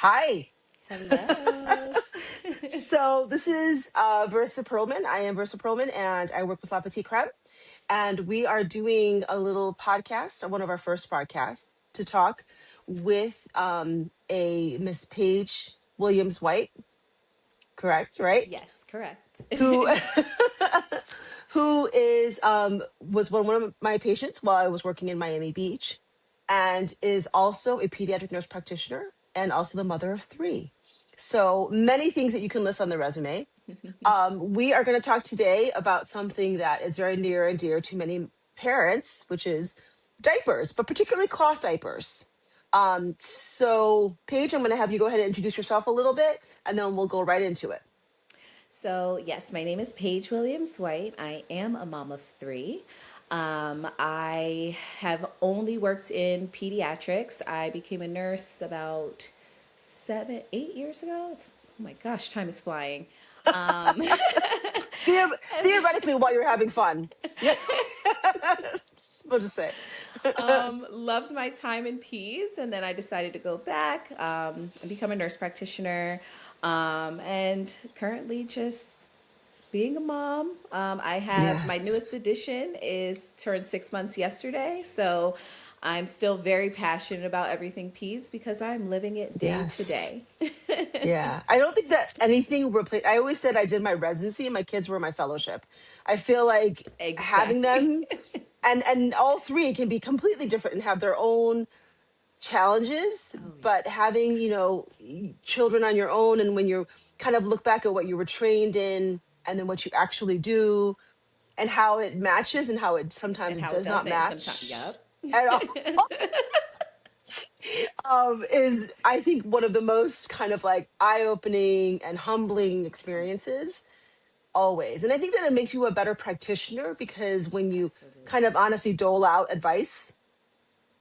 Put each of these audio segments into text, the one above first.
Hi. Hello. So this is Versa Perlman. I am Versa Perlman, and I work with Petite Crème. And we are doing a little podcast, one of our first podcasts, to talk with a Miss Paige Williams-White. Correct, right? Yes, correct. Who who is was one of my patients while I was working in Miami Beach, and is also a pediatric nurse practitioner and also the mother of three. So many things that you can list on the resume. We are going to talk today about something that is very near and dear to many parents, which is diapers, but particularly cloth diapers. So Paige, I'm going to have you go ahead and introduce yourself a little bit, and then we'll go right into it. So, yes, my name is Paige Williams-White. I am a mom of three. I have only worked in pediatrics. I became a nurse about 7, 8 years ago. Oh my gosh, time is flying. Um, Theoretically, while you're having fun. Yeah. We'll just say. Loved my time in peds, and then I decided to go back and become a nurse practitioner. And currently just being a mom. I have my Yes. newest addition is turned 6 months yesterday, so I'm still very passionate about everything peds because I'm living it day to Yes. day. Yeah. I don't think that anything replace. I always said I did my residency and my kids were my fellowship. I feel like having Exactly. them and all three can be completely different and have their own challenges, Oh but yes. having, children on your own, and when you kind of look back at what you were trained in and then what you actually do and how it matches and how it And sometimes how it does not doesn't sometimes. match Yep. at all, is I think one of the most kind of like eye-opening and humbling Oh, experiences always. And I think that it makes you a better practitioner because when you kind absolutely. of honestly dole out advice,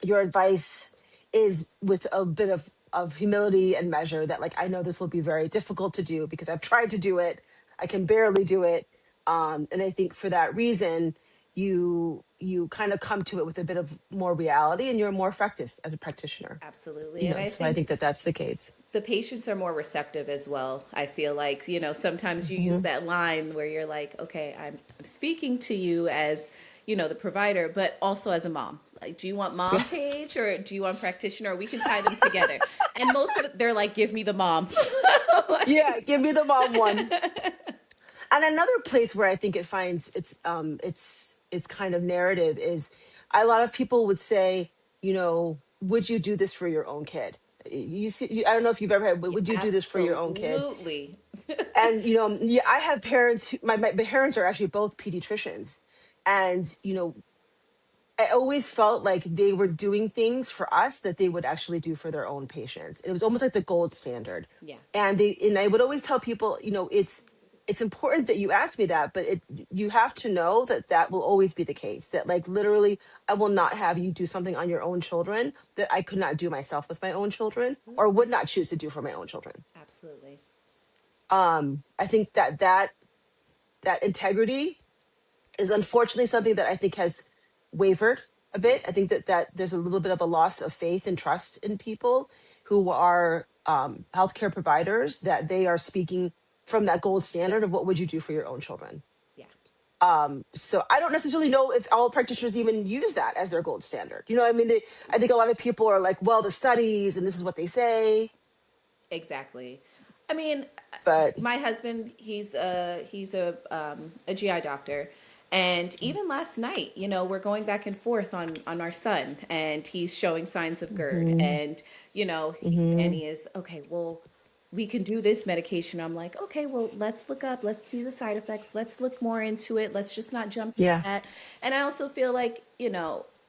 your advice is with a bit of humility and measure, that like, I know this will be very difficult to do because I've tried to do it, I can barely do it. And I think for that reason, you kind of come to it with a bit of more reality, and you're more effective as a practitioner. Absolutely. And I So I think think that that's the case. the patients are more receptive as well. I feel like, sometimes you use Hmm. that line where you're like, okay, I'm speaking to you as, the provider, but also as a mom. Like, do you want mom page or do you want practitioner? We can tie them together. And most of it, they're like, give me the mom. Yeah, Like, give me the mom one. And another place where I think it finds its kind of narrative is, a lot of people would say, would you do this for your own kid? You see, I don't know if you've ever had, but yeah, would you do this for your own kid? absolutely. And yeah, I have parents my parents are actually both pediatricians, and I always felt like they were doing things for us that they would actually do for their own patients. It was almost like the gold standard. Yeah. And I would always tell people, it's important that you ask me that, but you have to know that that will always be the case. That like literally, I will not have you do something on your own children that I could not do myself with my own children, or Absolutely. would not choose to do for my own children. Absolutely. I think that integrity is unfortunately something that I think has wavered a bit. I Yes. think that there's a little bit of a loss of faith and trust in people who are healthcare providers, that they are speaking from that gold standard of Just, what would you do for your own children. yeah. So I don't necessarily know if all practitioners even use that as their gold standard. You know, what I mean, I think a lot of people are like, well, the studies and this is what they say, Exactly. I mean, but my husband, he's a GI doctor, and even last night, we're going back and forth on our son, and he's showing signs of GERD, hmm and hmm Annie is okay. Well, we can do this medication. I'm like, okay, well, let's look up, let's see the side effects, let's look more into it. Let's just not jump to yeah, that. And I also feel like,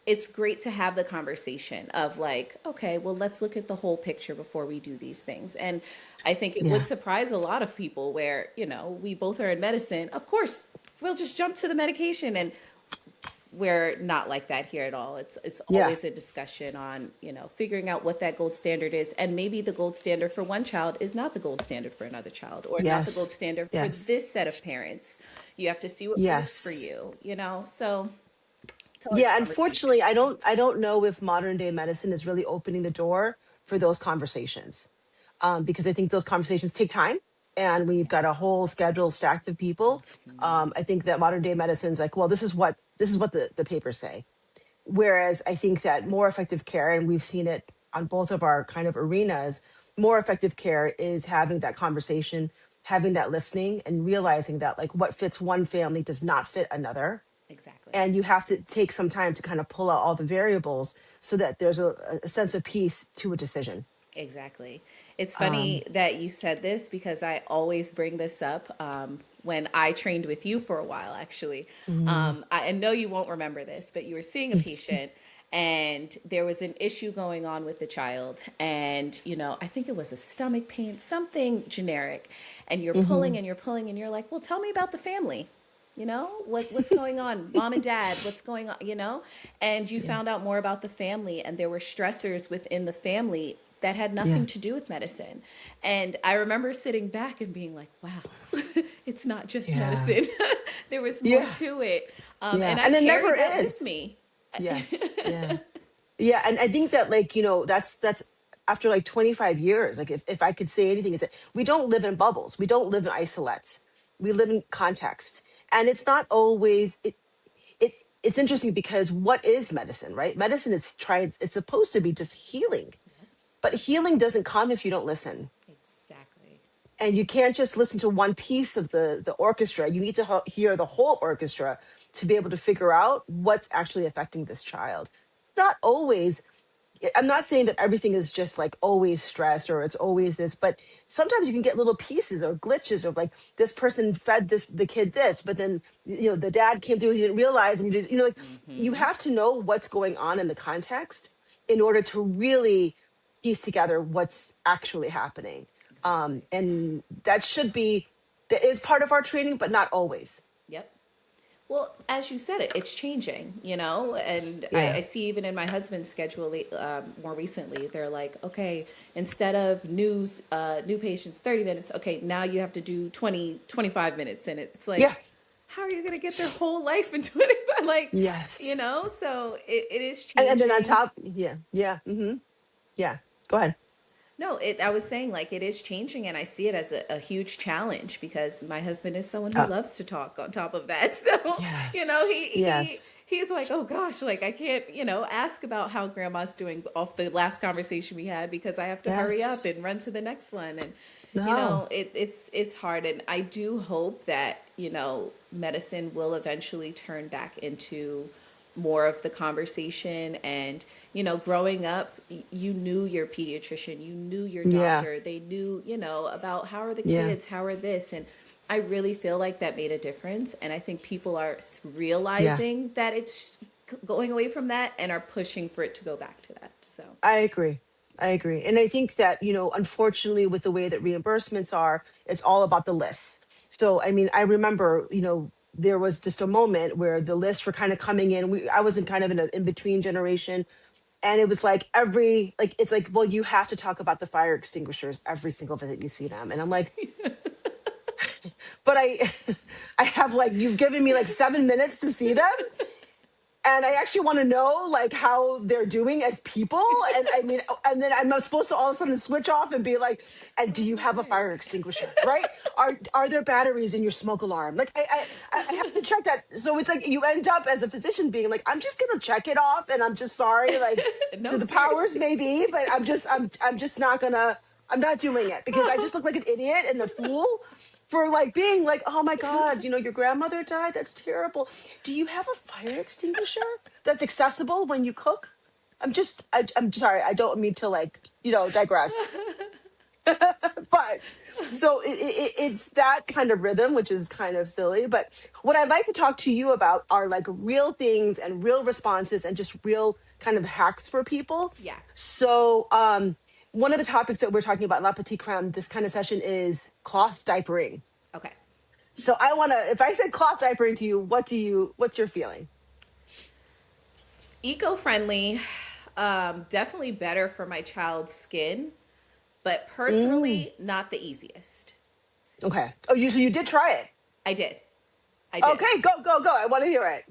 it's great to have the conversation of like, okay, well, let's look at the whole picture before we do these things. And I think it would yeah, surprise a lot of people where, we both are in medicine. Of course, we'll just jump to the medication, and we're not like that here at all. It's yeah, always a discussion on, figuring out what that gold standard is, and maybe the gold standard for one child is not the gold standard for another child, or not the gold yes, standard for yes, this set of parents. You have to see what works for yes. you. So it's always Yeah, a conversation. unfortunately, I don't know if modern day medicine is really opening the door for those conversations. because I think those conversations take time. And when you've got a whole schedule stacked of people, I think that modern day medicine's like, well, this is what the papers say. Whereas I think that more effective care, and we've seen it on both of our kind of arenas, more effective care is having that conversation, having that listening, and realizing that like what fits one family does not fit another. Exactly. And you have to take some time to kind of pull out all the variables so that there's a sense of peace to a decision. Exactly. It's Um, funny that you said this because I always bring this up when I trained with you for a while, actually. mm, I know you won't remember this, but you were seeing a patient and there was an issue going on with the child. And, I think it was a stomach pain, something generic. And you're pulling mhm, and you're pulling and you're like, well, tell me about the family. What's going on, mom and dad, what's going on. And you yeah, found out more about the family, and there were stressors within the family that had yeah, nothing to do with medicine. And I remember sitting back and being like, wow, it's not just yeah, medicine. There was more yeah, to it. yeah. And I And it never carried that with is. me. Yes, yeah. Yeah, and I think that like, that's after like 25 years, like if I could say anything, is that we don't live in bubbles. We don't live in isolates. We live in context. And it's not always it it's interesting because what is medicine, right? Medicine is trying it's supposed to be just healing. But healing doesn't come if you don't listen. Exactly. And you can't just listen to one piece of the orchestra. You need to hear the whole orchestra to be able to figure out what's actually affecting this child. It's not always I'm not saying that everything is just like always stress or it's always this, but sometimes you can get little pieces or glitches of like this person fed the kid this, but then the dad came through and he didn't realize, and you did like you Mm-hmm. have to know what's going on in the context in order to really piece together what's actually happening. Exactly. And that is part of our training, but not always. Yep. Well, as you said, it's changing, and I Yeah. see even in my husband's schedule more recently, they're like, okay, instead of new patients, 30 minutes, okay, now you have to do 20, 25 minutes. And it's like, Yeah. how are you going to get their whole life in 25? Yes. So it is And then on changing. top, yeah, yeah, yeah. Go ahead. No, I was saying like it is changing, and I see it as a huge challenge because my husband is someone who Uh, loves to talk on top of that. So, he yes, he yes, he's like, "Oh gosh, like I can't, ask about how grandma's doing off the last conversation we had because I have to hurry up yes. and run to the next one." And No, it's hard, and I do hope that, medicine will eventually turn back into more of the conversation. And growing up, you knew your pediatrician, you knew your yeah, doctor, they knew, about how are the yeah, kids, how are this. And I really feel like that made a difference, and I think people are yeah. realizing that it's going away from that and are pushing for it to go back to that. So I agree. I agree. And I think that, unfortunately, with the way that reimbursements are, it's all about the lists. So, I mean, I remember, there was just a moment where the lists were kind of coming in. I was in kind of in an in between generation. And it was like it's like, well, you have to talk about the fire extinguishers every single visit you see them. And I'm like, but I have like, you've given me like 7 minutes to see them. And I actually want to know like how they're doing as people. And I mean, and then I'm supposed to all of a sudden switch off and be like, and do you have a fire extinguisher? Right? Are there batteries in your smoke alarm? Like I have to check that. So it's like you end up as a physician being like, I'm just gonna check it off, and I'm just sorry, like to no, the powers seriously. maybe, but I'm just not gonna. I'm not doing it because I just look like an idiot and a fool for like being like, oh my God, your grandmother died. That's terrible. Do you have a fire extinguisher that's accessible when you cook? I'm sorry. I don't mean to like, digress. But so it's that kind of rhythm, which is kind of silly. But what I'd like to talk to you about are like real things and real responses and just real kind of hacks for people. Yeah. So, one of the topics that we're talking about, La Petite Crème, this kind of session is cloth diapering. Okay. So I want to, if I said cloth diapering to you, what's your feeling? Eco-friendly, definitely better for my child's skin, but Mm, personally not the easiest. okay. Oh, so you did try it. I did. I did. Okay, go. I want to hear it.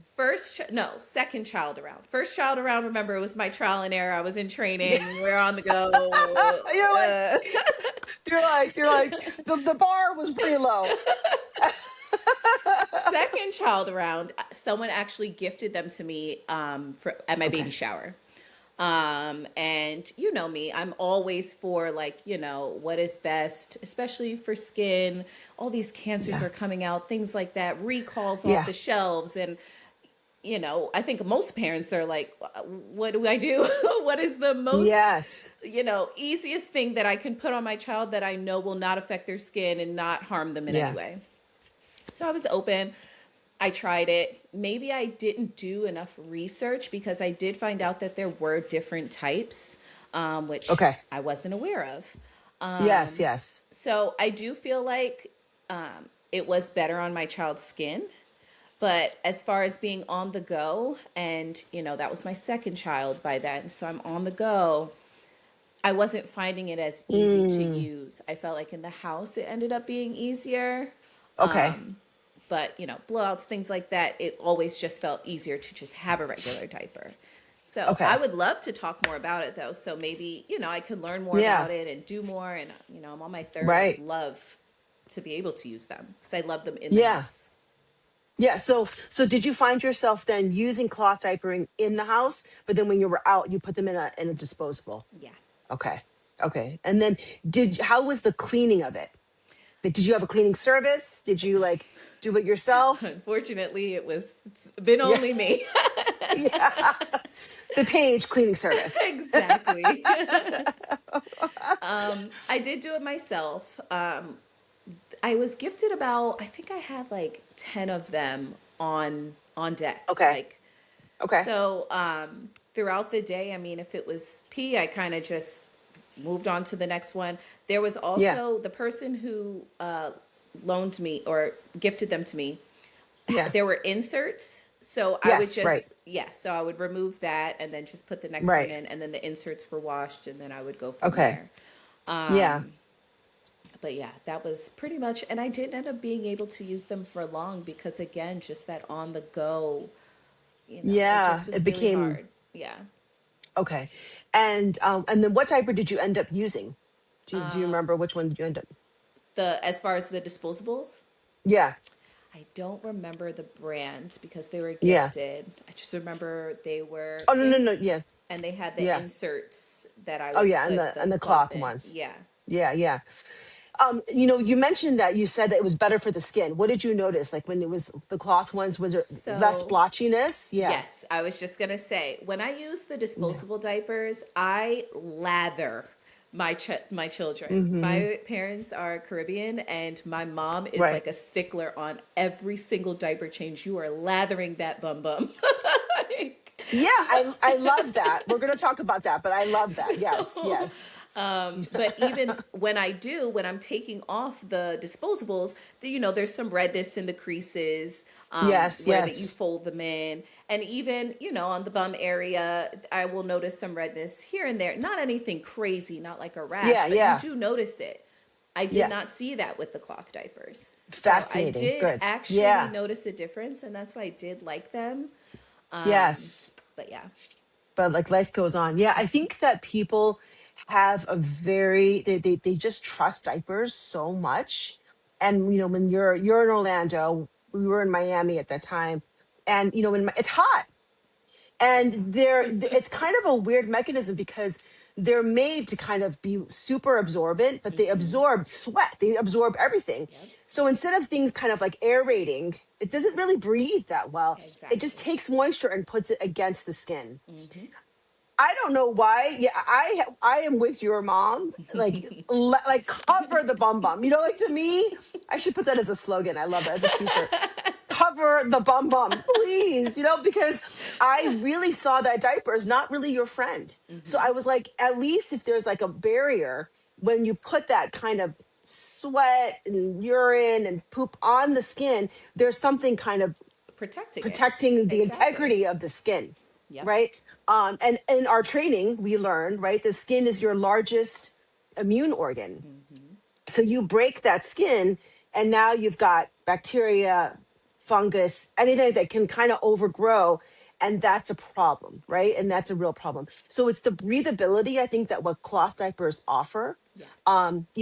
Second child around. First child around, remember, it was my trial and error. I was in Yeah. training. We're on the go. you're like, you're like, the bar was pretty low. Second child around, someone actually gifted them to me at my baby Okay. shower. And you know me, I'm always for like, what is best, especially for skin. All these cancers Yeah. are coming out, things like that, recalls off Yeah. the shelves. And, I think most parents are like, what do I do? What is the most, Yes. easiest thing that I can put on my child that I know will not affect their skin and not harm them in any Yeah. way? So I was open. I tried it. Maybe I didn't do enough research because I did find out that there were different types, which Okay. I wasn't aware of. Yes. Yes. So I do feel like it was better on my child's skin. But as far as being on the go, and that was my second child by then, so I'm on the go. I wasn't finding it as easy to Mm, use. I felt like in the house it ended up being easier. okay. But blowouts, things like that, it always just felt easier to just have a regular diaper. So I Okay. would love to talk more about it though. So maybe I could learn more Yeah. about it and do more. And I'm on my third. I would Right. love to be able to use them because I love them in the Yeah. house. Yeah. So did you find yourself then using cloth diapering in the house, but then when you were out, you put them in a disposable? Yeah. Okay. Okay. And then how was the cleaning of it? Like, did you have a cleaning service? Did you like do it yourself? Unfortunately, it's been Yeah. only me. Yeah. The Paige cleaning service. Exactly. I did do it myself. I was gifted about, I think I had like 10 of them on deck. Okay. Like, Okay. so throughout the day, I mean, if it was pee, I kind of just moved on to the next one. There was Yeah. also the person who loaned me or gifted them to me. Yeah. There were inserts. So I would Yes. Right. just, so I would remove that and then just put the next one Right. in. And then the inserts were washed and then I would go from Okay. there. Yeah. But yeah, that was pretty much, and I didn't end up being able to use them for long because again, just that on the go, it Yeah. just was It really became hard. Yeah. okay. And then what diaper did you end up using? Do you remember which one did you end up? As far as the disposables, Yeah. I don't remember the brand because they were Yeah. gifted. I just remember they were Oh, no, no, pink no. Yeah. and they had the Yeah. inserts that I Oh would yeah, and put the the cloth cloth in. ones. Yeah. Yeah, yeah. You mentioned that you said that it was better for the skin. What did you notice? Like when it was the cloth ones, was there less So blotchiness? Yeah. yes, I was just gonna say when I use the Yeah. disposable diapers, I lather my children. Mm-hmm. My parents are Caribbean, and my mom is Right. like a stickler on every single diaper change. You are lathering that bum bum. Like, Yeah, I love that. We're gonna talk about that, but I love that. Yes, so, yes. but even when I'm taking off the disposables, there's some redness in the creases Yes, where that you yes. fold them in. And even, on the bum area, I will notice some redness here and there. Not anything crazy, not like a rash, Yeah, but you yeah. do notice it. I did Yeah. not see that with the cloth diapers. So I Fascinating. did Good. actually Yeah. notice a difference, and that's why I did like them. Yes. But yeah. But like life goes on. Yeah, I think that people have a very they just trust diapers so much. And when you're in Orlando, we were in Miami at that time, and it's hot. And it's kind of a weird mechanism because they're made to kind of be super absorbent, but they Mm-hmm. absorb sweat, they absorb everything. Yep. So instead of things kind of like aerating, it doesn't really breathe that well. It just Exactly. takes moisture and puts it against the skin. Mm-hmm. I don't know why. Yeah, I am with your mom. Like like cover the bum bum. Like to me, I should put that as a slogan. I love that as a t-shirt. Cover the bum bum, please. Because I really saw that diaper is not really your friend. So Mm-hmm. I was like, at least if there's like a barrier when you put that kind of sweat and urine and poop on the skin, there's something kind of Protecting it. protecting the Exactly. integrity of the skin, Yep. right? And in our training, we learned, right, the skin is your largest immune organ. Mm-hmm. So you break that skin, and now you've got bacteria, fungus, anything that can kind of overgrow. And that's a problem, right? And that's a real problem. So it's the breathability, I think, that what cloth diapers offer. Yeah.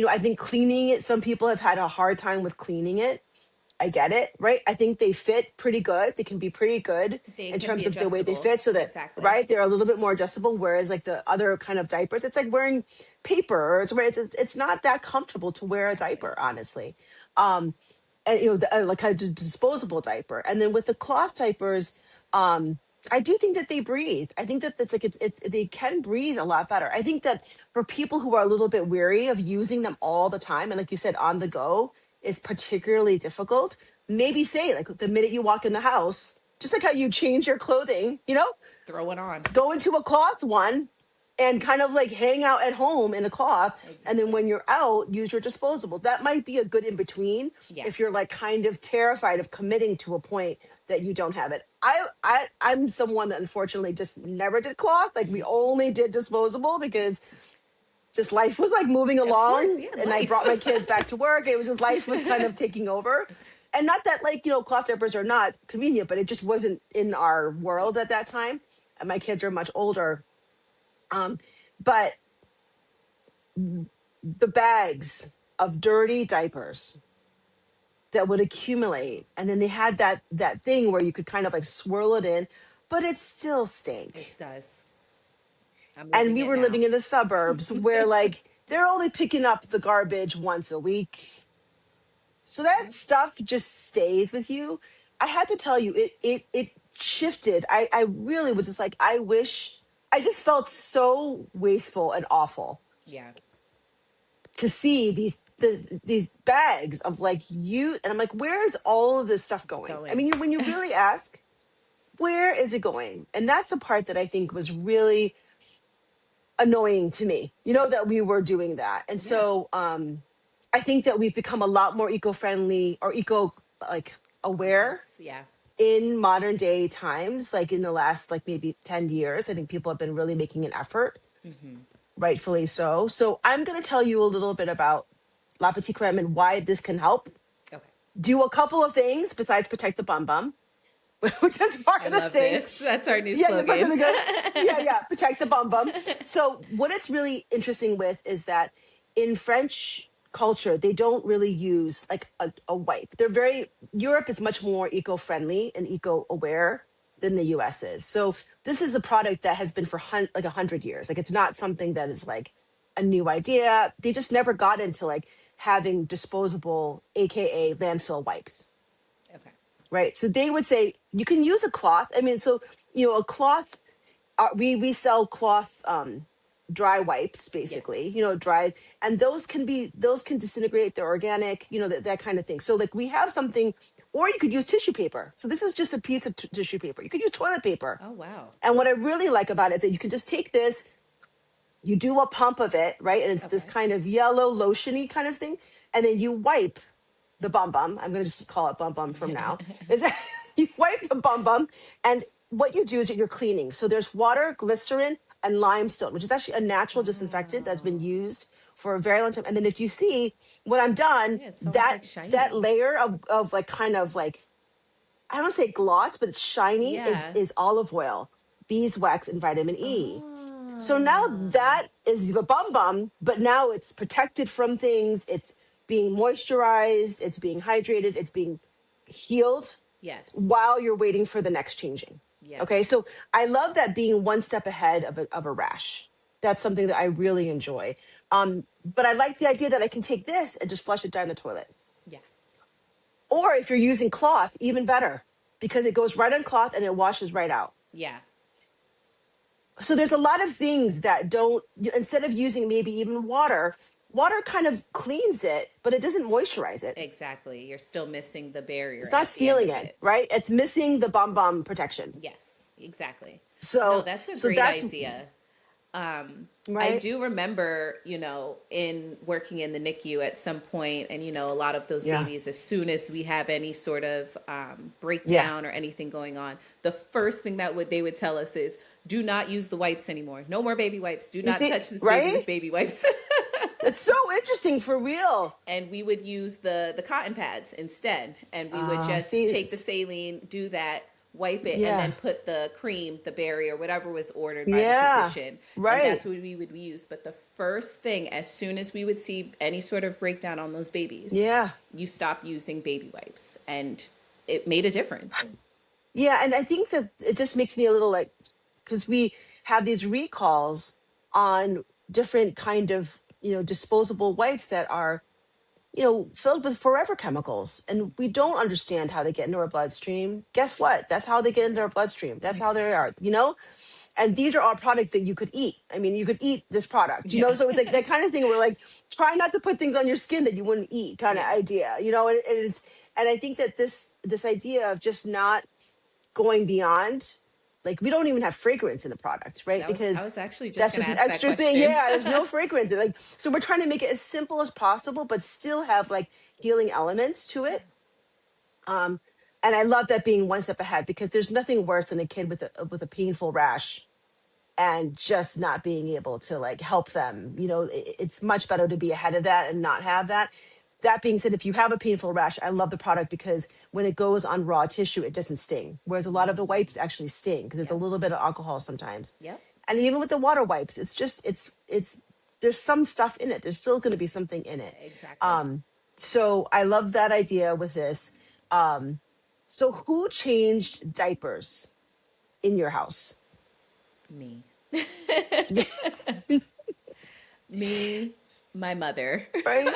I think cleaning it, some people have had a hard time with cleaning it. I get it, right? I think they fit pretty good. They can be pretty good They in can be terms of the way they adjustable. fit, so that, Exactly. right, they're a little bit more adjustable. Whereas like the other kind of diapers, it's like wearing paper. Or it's not that comfortable to wear a Exactly. diaper, honestly. Um, and like kind of disposable diaper. And then with the cloth diapers, um, I do think that they breathe. I think that that's like it's they can breathe a lot better. I think that for people who are a little bit weary of using them all the time, and like you said, on the go is particularly difficult. Maybe say like the minute you walk in the house, just like how you change your clothing, Throw it on. go into a cloth one and kind of like hang out at home in a cloth, and then Exactly. when you're out use your disposable. That might be a good in between Yeah. if you're like kind of terrified of committing to a point that you don't have it. I'm someone that unfortunately just never did cloth. Like we only did disposable because just life was like moving Of course. along, Yeah. and I Life. brought my kids back to work. It was just life was kind of taking over. And not that like, cloth diapers are not convenient, but it just wasn't in our world at that time. And my kids are much older. um, but the bags of dirty diapers that would accumulate, and then they had that thing where you could kind of like swirl it in, but it still It stank. does. I'm And living we it were now. living in the suburbs where like they're only picking up the garbage once a week. So that Yep. stuff just stays with you. I had to tell you, it shifted. I really was just like, I wish. I just felt so wasteful and awful Yeah. to see these bags of like you, and I'm like, where is all of this stuff going? I Going. mean, when you really ask, where is it going? And that's the part that I think was really annoying to me, that we were doing that. And Yeah. so I think that we've become a lot more eco-friendly or eco like aware Conscious. Yeah. in modern day times. Like in the last like maybe 10 years, I think people have been really making an effort, Mm-hmm. rightfully so. So I'm going to tell you a little bit about La Petite Crème and why this can help Okay. do a couple of things besides protect the bum bum, which is part I of the love thing. this. That's our new Yeah, you're back in slogan. the goods. Yeah, yeah, protect the bum bum. So what it's really interesting with is that in French culture, they don't really use like a wipe. Europe is much more eco-friendly and eco-aware than the US is. So this is a product that has been for like 100 years. Like it's not something that is like a new idea. They just never got into like having disposable, AKA landfill wipes, Okay. right? So they would say you can use a cloth. I mean, so a cloth. We sell cloth dry wipes, basically. Yes. Dry, and those can disintegrate. They're organic. That kind of thing. So like we have something, or you could use tissue paper. So this is just a piece of tissue paper. You could use toilet paper. Oh, wow. And what I really like about it is that you can just take this, you do a pump of it, right? And it's this Okay. kind of yellow lotiony kind of thing. And then you wipe the bum bum. I'm going to just call it bum bum from now. Is that you wipe the bum bum, and what you do is that you're cleaning. So there's water, glycerin, and limestone, which is actually a natural disinfectant that's been Oh. used for a very long time. And then if you see when I'm done, Yeah, it's almost that like that shiny. layer of like kind of like, I don't want to say gloss, but it's shiny, is Yeah. is olive oil, beeswax, and vitamin E. So now Oh. that is the bum bum, but now it's protected from things. It's being moisturized, it's being hydrated, it's being healed Yes. while you're waiting for the next changing. Okay, Yes. so I love that being one step ahead of a rash. That's something that I really enjoy. But I like the idea that I can take this and just flush it down the toilet. Yeah. Or if you're using cloth, even better, because it goes right on cloth and it washes right out. Yeah. So there's a lot of things that don't, instead of using maybe even water kind of cleans it, but it doesn't moisturize it. Exactly. You're still missing the barrier It's not at the end sealing of it, it. right? It's missing the bum bum protection. Yes. Exactly. No, So that's a so great that's idea. I right. do remember, in working in the NICU at some point, and a lot of those Yeah. babies, as soon as we have any sort of Yeah. breakdown or anything going on, the first thing that they would tell us is, "Do not use the wipes anymore. No more baby wipes. Do You not see, touch this baby with right? baby wipes." It's so interesting for real. And we would use the cotton pads instead, and we would just See, take the saline, do that, wipe it, and yeah, then put the cream, the berry, or whatever was ordered by the yeah, physician, and that's right, what we would use. But the first thing, as soon as we would see any sort of breakdown on those babies, yeah, you stop using baby wipes, and it made a difference. yeah. And I think that it just makes me a little like, because we have these recalls on different kind of disposable wipes that are filled with forever chemicals, and we don't understand how they get into our bloodstream. Guess what? That's how they get into our bloodstream. That's how they are. Exactly. And these are all products that you could eat. I mean, you could eat this product, Yeah. so it's like that kind of thing where like try not to put things on your skin that you wouldn't eat kind of Yeah. idea, and I think that this idea of just not going beyond, like we don't even have fragrance in the product, right? I Because was actually just that's gonna just an ask that extra thing. question. Yeah, there's no fragrance. Like, so we're trying to make it as simple as possible, but still have like healing elements to it. Um, and I love that being one step ahead, because there's nothing worse than a kid with a painful rash and just not being able to like help them. It's much better to be ahead of that and not have that. That being said, if you have a painful rash, I love the product because when it goes on raw tissue, it doesn't sting. Whereas a lot of the wipes actually sting because there's a Yep. little bit of alcohol sometimes. Yep. And even with the water wipes, it's there's some stuff in it. There's still going to be something in it. Exactly. Um, so I love that idea with this. Um, so who changed diapers in your house? Me. Yeah, Me, my mother. right,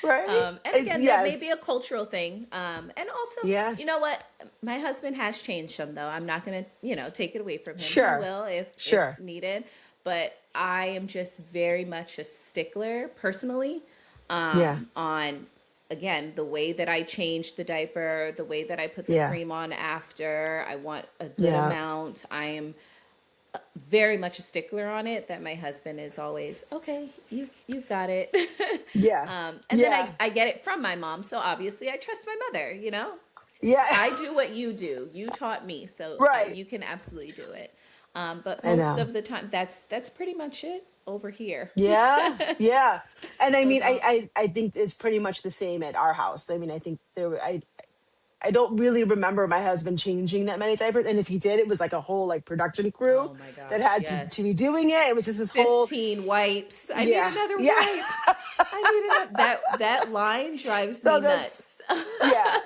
right. And again, that may be a Yes, cultural thing. And also, you know yes, what? My husband has changed some, though. I'm not going to, take it away from him. He sure, will if sure. needed. But I am just very much a stickler personally, Yeah, on, again, the way that I change the diaper, the way that I put the yeah, cream on after. I want a good yeah, amount. I am very much a stickler on it, that my husband is always, okay, you've got it. yeah, And then yeah, I get it from my mom, so obviously I trust my mother. yeah. I do what you do, you taught me, so Right. you can absolutely do it. But I most know. of the time, that's pretty much it over here. Yeah, yeah. And I So mean, don't. I think it's pretty much the same at our house. I mean, I think I don't really remember my husband changing that many diapers, and if he did, it was like a whole like production crew Oh my that gosh, had to be yes. doing it. It was just this whole 15 wipes. I need yeah, another yeah. wipe. I need another. That line drives me So that's nuts. yeah.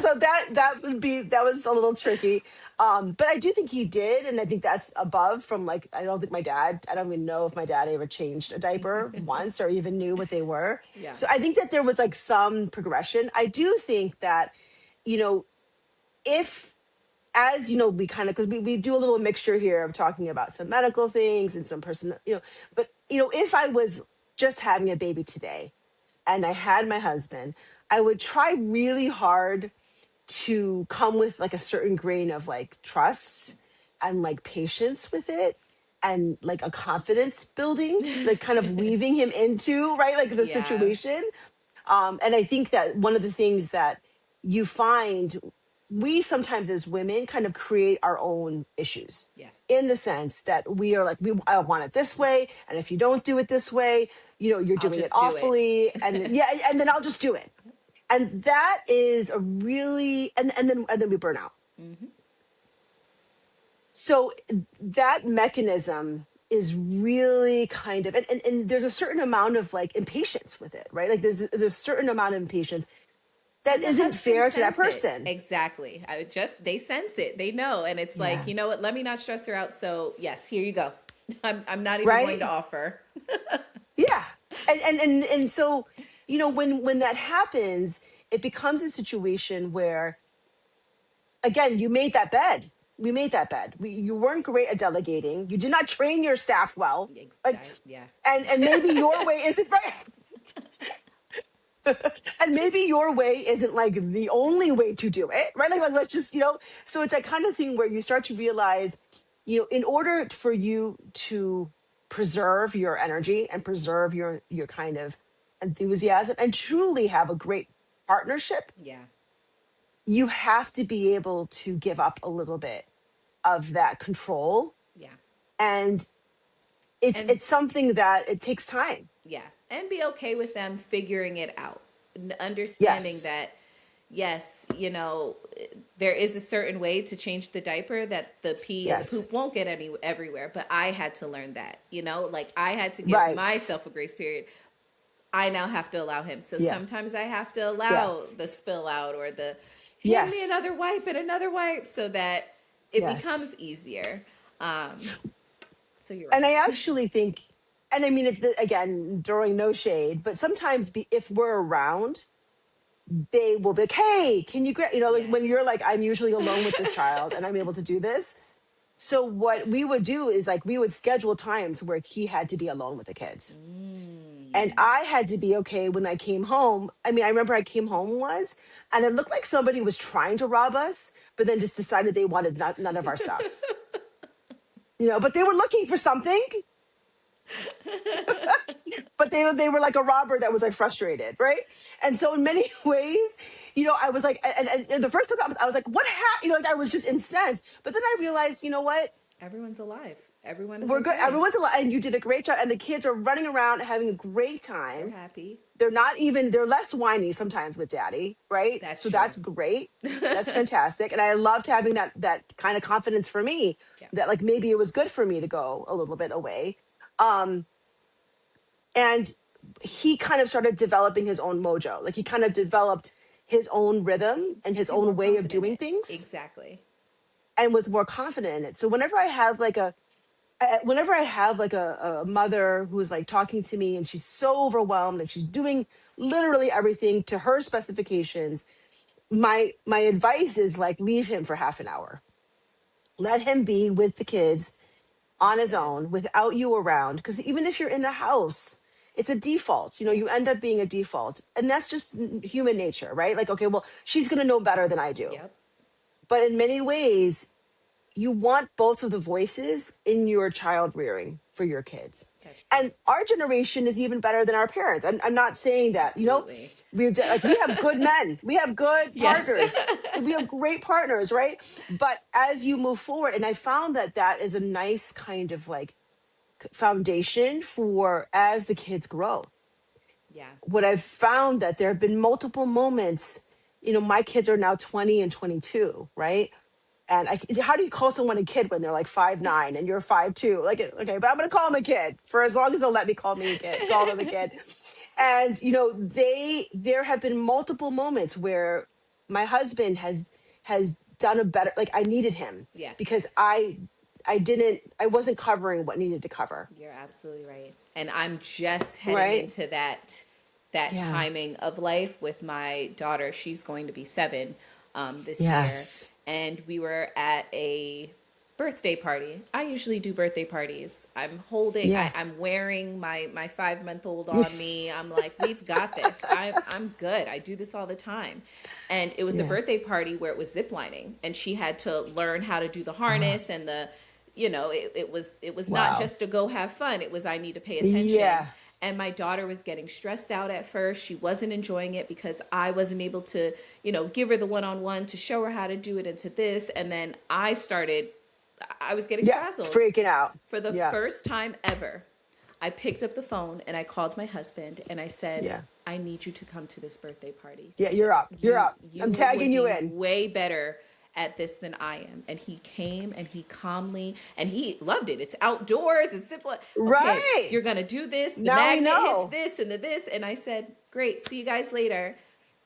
So that was a little tricky. But I do think he did, and I think that's above from like I don't think my dad, I don't even know if my dad ever changed a diaper once or even knew what they were. Yeah. So I think that there was like some progression. I do think that, you know, if as we kind of, because we do a little mixture here of talking about some medical things and some personal, but if I was just having a baby today and I had my husband, I would try really hard to come with like a certain grain of like trust and like patience with it, and like a confidence building, like kind of weaving him into, right, like the Yeah. situation. And I think that one of the things that you find, we sometimes as women kind of create our own issues, Yes. in the sense that we are like, I want it this way, and if you don't do it this way, you're I'll doing it just do it. awfully, and yeah, and then I'll just do it. And that is a really, and then we burn out. Hmm. So that mechanism is really kind of, and there's a certain amount of like impatience with it, right? Like there's a certain amount of impatience that And the isn't husband fair to that sense it. person. Exactly. They sense it. They know. And it's like, Yeah. you know what? Let me not stress her out. So, yes, here you go. I'm not even going to Right. offer. Yeah. And so, when that happens, it becomes a situation where, again, you made that bed. We made that bed. You weren't great at delegating. You did not train your staff well. Like, Yeah. and maybe your way isn't right. And maybe your way isn't like the only way to do it, right? Like let's just, so it's that kind of thing where you start to realize, in order for you to preserve your energy and preserve your kind of enthusiasm and truly have a great partnership, Yeah. you have to be able to give up a little bit of that control. Yeah. And And it's something that it takes time. yeah, and be okay with them figuring it out. Understanding Yes. that, yes, there is a certain way to change the diaper that the pee and the Yes. poop won't get everywhere. But I had to learn that, like I had to give Right. myself a grace period. I now have to allow him. So Yeah. sometimes I have to Yeah. allow the spill out or the hand me Yes. another wipe and another wipe so that it Yes. becomes easier. Um, so you're And right. I actually think, and I mean, again, throwing no shade, but sometimes if we're around, they will be like, hey, can you grab, like Yes. when you're like, I'm usually alone with this child and I'm able to do this. So what we would do is like, we would schedule times where he had to be alone with the kids. And Mm. I had to be okay when I came home. I mean, I remember I came home once and it looked like somebody was trying to rob us, but then just decided they wanted none of our stuff, but they were looking for something. But they were like a robber that was like frustrated, right? And so in many ways, I was like, and the first couple times I was like, what happened? Like I was just incensed. But then I realized, you know what? Everyone's alive. Everyone is We're good. okay. Everyone's alive, and you did a great job. And the kids are running around having a great They're time. happy. They're less whiny sometimes with daddy, right? That's So true. that's great. That's fantastic. And I loved having that kind of confidence for me Yeah. that like maybe it was good for me to go a little bit away. Um, and he kind of started developing his own mojo. Like he kind of developed his own rhythm and his Be more own way of confident in doing it. things Exactly. and was more confident in it. So whenever I have like a mother who's like talking to me and she's so overwhelmed and she's doing literally everything to her specifications, my advice is like leave him for half an hour. Let him be with the kids on That's his good. own without you around. Because even if you're in the house, it's a default. You end Yes. up being a default. And that's just human nature, right? Like, okay, well, she's going to know better than I do. Yep. But in many ways, you want both of the voices in your child rearing for your kids. That's true. And our generation is even better than our parents. I'm not saying that, Absolutely. we have good men, we have good Yes. partners, we have great partners, right? But as you move forward, and I found that is a nice kind of like foundation for as the kids grow. Yeah. What I've found that there have been multiple moments, my kids are now 20 and 22, right? And how do you call someone a kid when they're like 5'9" and you're 5'2"? Like, okay, but I'm gonna call them a kid for as long as they'll let me call them a kid. And there have been multiple moments where my husband has done a better, like I needed him Yes. because I wasn't covering what needed to cover. You're absolutely right. And I'm just heading Right? into that Yeah. timing of life with my daughter. She's going to be 7 this year. Yes. And we were at a birthday party. I usually do birthday parties. Yeah. I'm wearing my 5-month-old on me. I'm like, we've got this. I'm good. I do this all the time. And it was a Yeah. birthday party where it was zip lining and she had to learn how to do the Uh, harness and it was not wow. just to go have fun. It was I need to pay attention. Yeah. And my daughter was getting stressed out at first. She wasn't enjoying it because I wasn't able to, give her the one-on-one to show her how to do it into this. And then I was getting Yeah. frazzled. Freaking out. For the Yeah. first time ever, I picked up the phone and I called my husband and I said, Yeah. I need you to come to this birthday party. Yeah. You're up. You're You up. you I'm would tagging you be in. way better at this than I am. And he came and he calmly and he loved it. It's outdoors. It's simple. Okay, Right. you're gonna do this. The Now we magnet hits know. this and the this. And I said, great. See you guys later.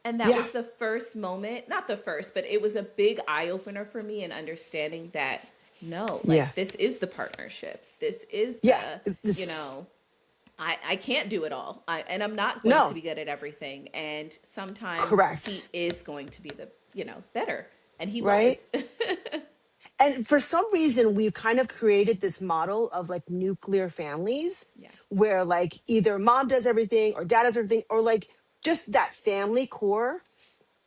And that Yeah. was the first moment, not the first, but it was a big eye opener for me in understanding that no, Yeah. like this is the partnership. This is Yeah. the, This. I can't do it all. And I'm not going to No. be good at everything. And sometimes he Correct. is going to be the, better. And he Right. was. And for some reason, we've kind of created this model of like nuclear families Yeah. where like either mom does everything or dad does everything or like just that family core.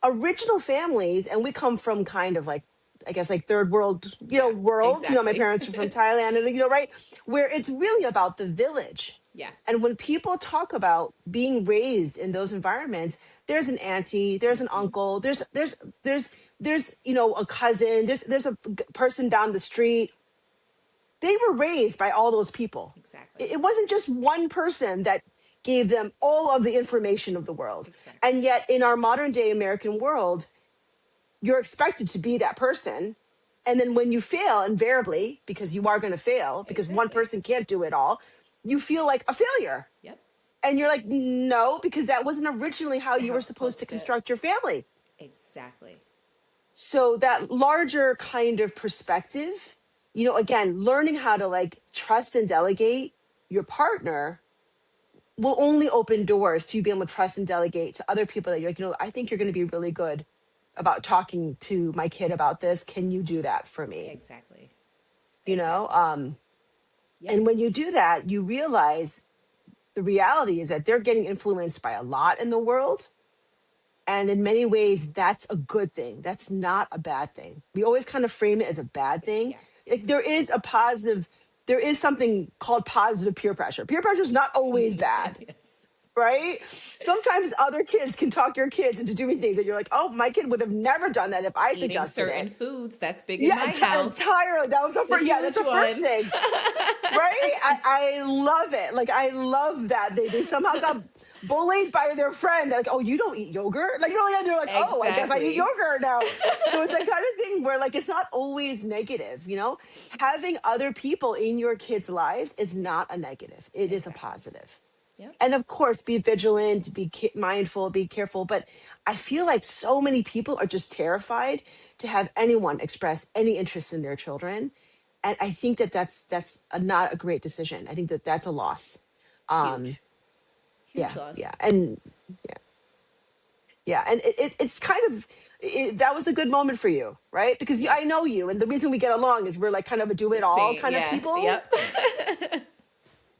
Original families, and we come from kind of like, I guess like third world, Yeah, worlds. My exactly. parents are from Thailand, and right, where it's really about the village. Yeah. And when people talk about being raised in those environments, there's an auntie, there's an Hmm. uncle, there's a cousin, there's a person down the street. they were raised by all those people. Exactly. It wasn't just one person that gave them all of the information of the world. Exactly. And yet in our modern day American world, you're expected to be that person. And then when you fail, invariably, because you are going to fail, because one Exactly. person can't do it all, you feel like a failure. Yep. And you're like, no, because that wasn't originally how you How were it's supposed to supposed to. construct your family. Exactly. So that larger kind of perspective, again, learning how to like trust and delegate your partner will only open doors to you being able to trust and delegate to other people that you're like, I think you're going to be really good about talking to my kid about this. Can you do that for me? Exactly. You know, Exactly. um, Yep. and when you do that, you realize the reality is that they're getting influenced by a lot in the world. And in many ways, that's a good thing. That's not a bad thing. We always kind of frame it as a bad thing. Yeah. Like, there is something called positive peer pressure. Peer pressure is not always bad, Yes. right? Sometimes other kids can talk your kids into doing things that you're like, oh, my kid would have never done that if I Eating suggested certain it. foods, that's big in Yeah, my house. entirely. That was the It's a first. Yeah, that's huge the first one. thing, right? I love it. Like I love that they somehow got bullied by their friend. They're like, oh, you don't eat yogurt? Like really, and they're like, oh, I guess I eat Exactly. yogurt now. So it's that kind of thing where like it's not always negative. Having other people in your kids' lives is not a negative. It is a Exactly. positive. Yep. And of course, be vigilant, be mindful, be careful. But I feel like so many people are just terrified to have anyone express any interest in their children, and I think that not a great decision. I think that that's a loss. Um, Huge. Huge yeah, loss. yeah, and yeah, yeah, and it's kind of that was a good moment for you, right? Because Yes. I know you, and the reason we get along is we're like kind of a do The it all same. kind of Yeah. people. Yep.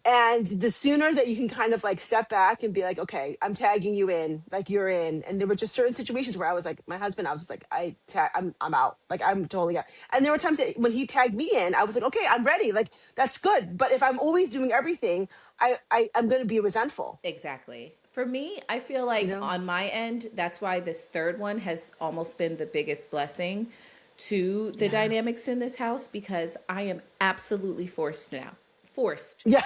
And the sooner that you can kind of like step back and be like, okay, I'm tagging you in, like you're in. And there were just certain situations where I was like, my husband, I was just like, I'm out. Like I'm totally out. And there were times that when he tagged me in, I was like, okay, I'm ready. Like that's good. But if I'm always doing everything, I'm going to be resentful. Exactly. For me, I feel You like know? on my end, that's why this third one has almost been the biggest blessing to the Yeah. dynamics in this house because I am absolutely forced now. Forced Yeah.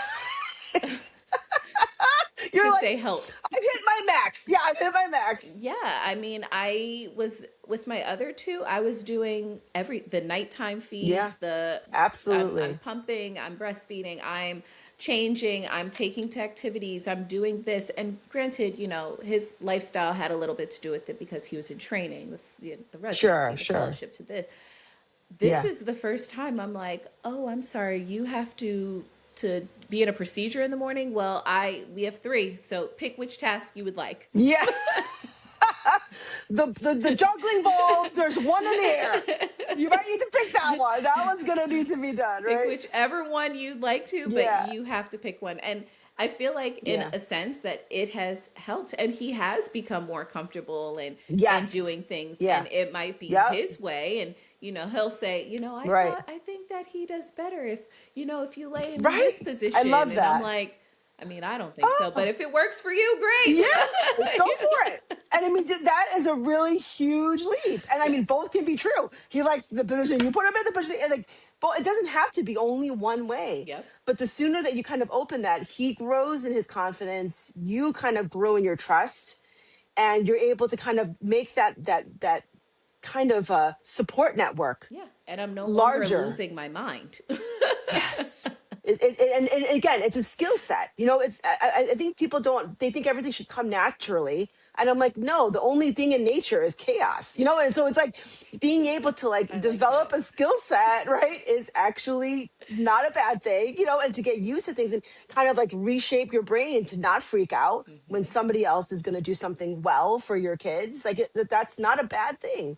You're to like, say help. I've hit my max. Yeah, I've hit my max. Yeah, I mean, I was with my other two, I was doing the nighttime Yeah, feeds, I'm absolutely. pumping, I'm breastfeeding, I'm changing, I'm taking to activities, I'm doing this. And granted, his lifestyle had a little bit to do with it because he was in training with the residency, Sure, the sure. fellowship to this. This Yeah. is the first time I'm like, oh, I'm sorry, you have to be in a procedure in the morning. Well, we have three, so pick which task you would like. Yeah. The juggling balls, there's one in the air. You might need to pick that one. That one's gonna need to be done, Pick right? whichever one you'd like to, but Yeah. you have to pick one. And I feel like in Yeah. a sense that it has helped and he has become more comfortable and doing Yes. things when Yeah. it might be Yep. his way. And he'll say, Right. I think that he does better if you lay him in Right. this I position. love And I'm that. like, I mean, I don't think so, but Oh, if it works for you, great. yeah. Go for it. And I mean, that is a really huge leap. And I mean, Yes. both can be true. He likes the position, you put him in the position, and like, but it doesn't have to be only one way. Yep. But the sooner that you kind of open that, he grows in his confidence, you kind of grow in your trust, and you're able to kind of make that kind of support network Yeah. And I'm no longer larger. losing my mind. Yes. And again, it's a skill set. I think people don't, they think everything should come naturally. And I'm like, no, the only thing in nature is chaos, And so it's like being able to like I like develop that. a skill set, right, is actually not a bad thing, and to get used to things and kind of like reshape your brain to not freak out when Hmm. somebody else is going to do something well for your kids. Like that's not a bad thing.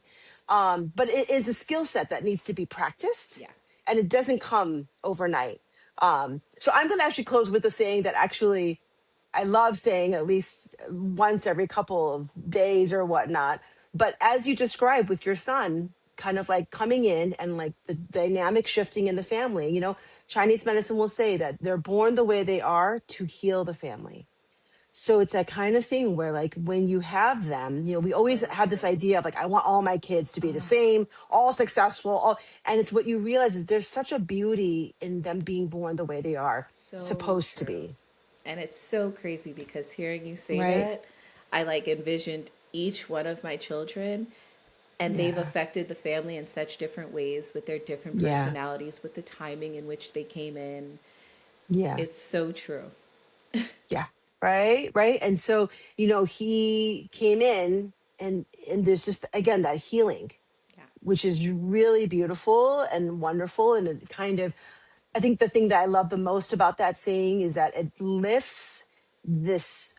But it is a skill set that needs to be practiced Yeah. and it doesn't come overnight. So I'm going to actually close with the saying that actually I love saying at least once every couple of days or whatnot. But as you described with your son, kind of like coming in and like the dynamic shifting in the family, Chinese medicine will say that they're born the way they are to heal the family. So it's that kind of thing where like when you have them, you know, we always So have this true. idea of like, I want all my kids to be the Oh, same, all successful, all, and it's what you realize is there's such a beauty in them being born the way they are so supposed to true. be. And it's so crazy because hearing you say Right. that, I like envisioned each one of my children, and they've Yeah. affected the family in such different ways with their different Yeah. personalities, with the timing in which they came in. Yeah. It's so true. Yeah. Right. Right. And so, you know, he came in and there's just again that healing, Yeah. which is really beautiful and wonderful. And it kind of, I think the thing that I love the most about that saying is that it lifts this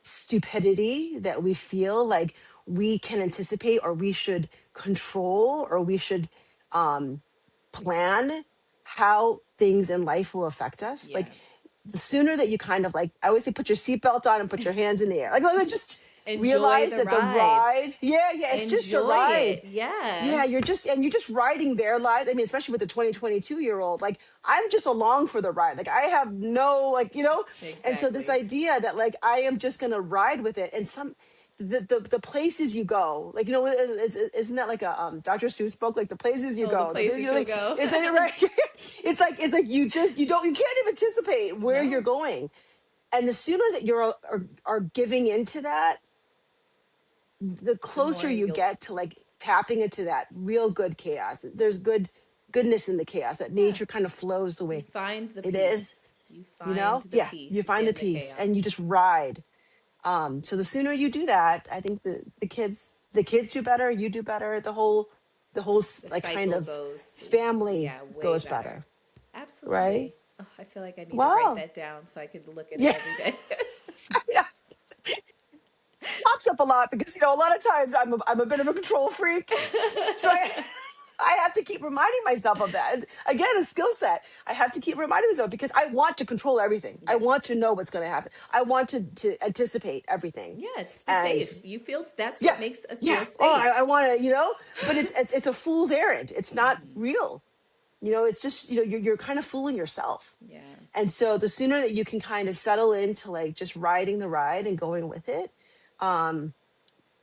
stupidity that we feel like we can anticipate or we should control or we should um, plan how things in life will affect us. Yeah. Like the sooner that you kind of like, I always say, put your seatbelt on and put your hands in the air. Like just Enjoy realize the that the ride. ride, yeah, it's just a Enjoy ride. it. Yeah. Yeah, you're just riding their lives. I mean, especially with the 2022-year-old, like I'm just along for the ride. Like I have no, like, you know, and so this Exactly. idea that like I am just gonna ride with it and some the places you go, like, you know, isn't that like a Dr. Seuss book, like the places you Oh, the go, places you're you'll like, go. is it right? It's like you don't you can't even anticipate where you're No. going. And the sooner that you're are giving into that, the The closer more you you'll, get to like tapping into that real good chaos. There's goodness in the chaos. That yeah, nature kind of flows the you way find the it is, peace. You you find know? the Yeah, you peace find the in the peace and you chaos. just ride. So the sooner you do that, I think the kids do better, you do better, The like kind cycle of goes, family yeah, way goes better. better, right? Absolutely. Oh, I feel like I need to write Wow. that down so I could look at it Yeah. every day. Pops up a lot because you know a lot of times I'm a bit of a control freak. So I have to keep reminding myself of that. And again, a skill set. I have to keep reminding myself because I want to control everything. I Yes. want to know what's going to happen. I want to anticipate everything. Yeah, it's the And safe. You feel that's yeah, what makes us yeah. feel Oh, safe. I want to, you know, but it's a fool's errand. It's not real. You know, it's just, you know, you're kind of fooling yourself. Yeah. And so the sooner that you can kind of settle into like just riding the ride and going with it, um,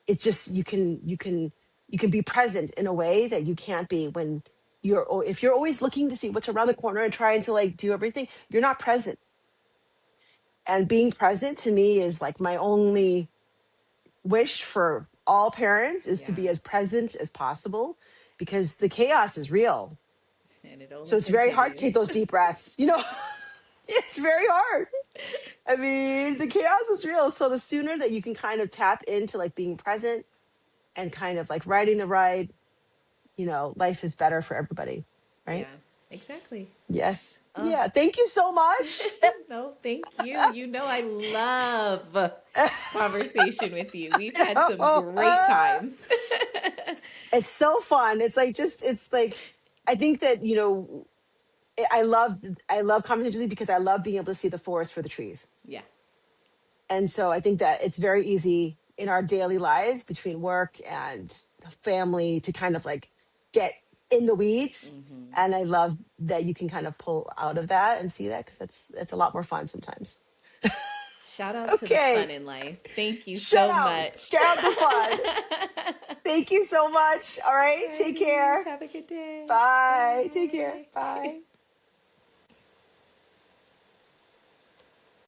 it's just you can be present in a way that you can't be when if you're always looking to see what's around the corner and trying to like do everything, you're not present. And being present to me is like my only wish for all parents is to Yeah. be as present as possible because the chaos is real. And it So only it's very hard to take continues. those deep breaths, you know. It's very hard. I mean, the chaos is real. So the sooner that you can kind of tap into like being present and kind of like riding the ride, you know, life is better for everybody. Right. Yeah, exactly. Yes. Oh, Yeah. Thank you so much. no, thank you. You know, I love conversation with you. We've had some great times. It's so fun. It's like just, it's like, I think that, you know, I love conversations because I love being able to see the forest for the trees. Yeah. And so I think that it's very easy in our daily lives between work and family to kind of like get in the weeds. Hmm. And I love that you can kind of pull out of that and see that because that's a lot more fun sometimes. Shout out to the fun Okay, in life. Thank you shut so out, much. get out the fun. Thank you so much. All right, take Alrighties. care. Have a good day. Bye. Take care. Bye. Bye.